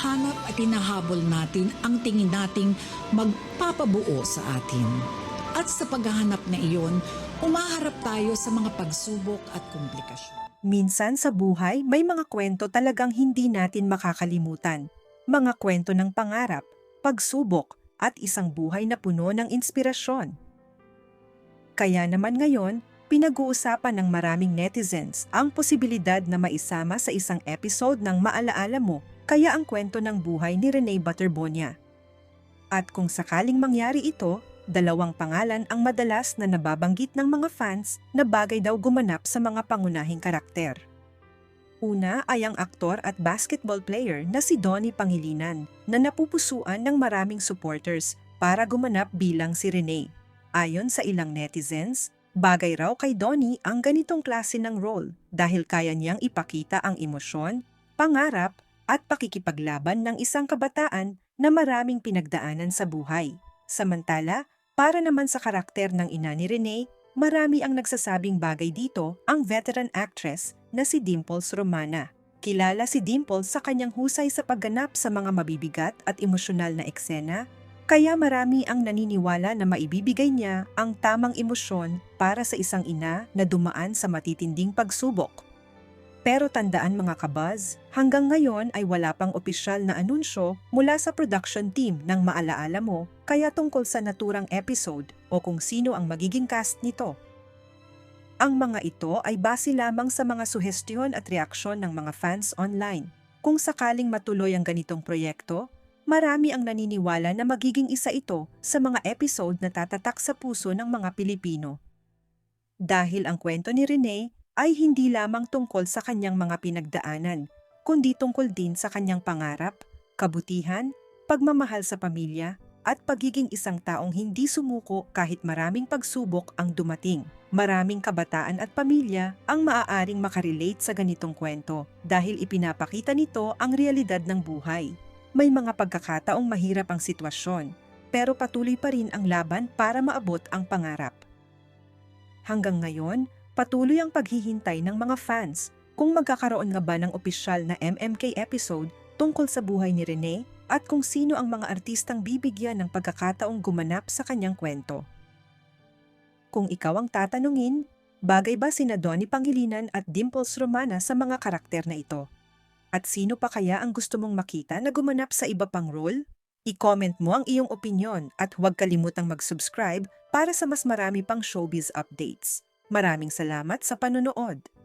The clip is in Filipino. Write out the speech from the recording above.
hinahanap at hinahabol natin ang tingin nating magpapabuo sa atin. At sa paghahanap na iyon, umaharap tayo sa mga pagsubok at komplikasyon. Minsan sa buhay, may mga kwento talagang hindi natin makakalimutan. Mga kwento ng pangarap, pagsubok, at isang buhay na puno ng inspirasyon. Kaya naman ngayon, pinag-uusapan ng maraming netizens ang posibilidad na maisama sa isang episode ng Maalaala Mo, kaya ang kwento ng buhay ni Renee Butterbonia. At kung sakaling mangyari ito, dalawang pangalan ang madalas na nababanggit ng mga fans na bagay daw gumanap sa mga pangunahing karakter. Una ay ang aktor at basketball player na si Donnie Pangilinan na napupusuan ng maraming supporters para gumanap bilang si Renee. Ayon sa ilang netizens, bagay raw kay Donnie ang ganitong klase ng role dahil kaya niyang ipakita ang emosyon, pangarap at pakikipaglaban ng isang kabataan na maraming pinagdaanan sa buhay. Samantala, para naman sa karakter ng ina ni Renee, marami ang nagsasabing bagay dito ang veteran actress na si Dimples Romana. Kilala si Dimples sa kanyang husay sa pagganap sa mga mabibigat at emosyonal na eksena, kaya marami ang naniniwala na maibibigay niya ang tamang emosyon para sa isang ina na dumaan sa matitinding pagsubok. Pero tandaan mga kabaz, hanggang ngayon ay wala pang opisyal na anunsyo mula sa production team ng Maalaala Mo kaya tungkol sa naturang episode o kung sino ang magiging cast nito. Ang mga ito ay base lamang sa mga suhestyon at reaksyon ng mga fans online. Kung sakaling matuloy ang ganitong proyekto, marami ang naniniwala na magiging isa ito sa mga episode na tatatak sa puso ng mga Pilipino. Dahil ang kwento ni Renee ay hindi lamang tungkol sa kanyang mga pinagdaanan, kundi tungkol din sa kanyang pangarap, kabutihan, pagmamahal sa pamilya, at pagiging isang taong hindi sumuko kahit maraming pagsubok ang dumating. Maraming kabataan at pamilya ang maaaring makarelate sa ganitong kwento dahil ipinapakita nito ang realidad ng buhay. May mga pagkakataong mahirap ang sitwasyon, pero patuloy pa rin ang laban para maabot ang pangarap. Hanggang ngayon, patuloy ang paghihintay ng mga fans kung magkakaroon nga ba ng opisyal na MMK episode tungkol sa buhay ni Renee at kung sino ang mga artistang bibigyan ng pagkakataong gumanap sa kanyang kwento. Kung ikaw ang tatanungin, bagay ba sina Donnie Pangilinan at Dimples Romana sa mga karakter na ito? At sino pa kaya ang gusto mong makita na gumanap sa iba pang role? I-comment mo ang iyong opinyon at huwag kalimutang mag-subscribe para sa mas marami pang showbiz updates. Maraming salamat sa panonood!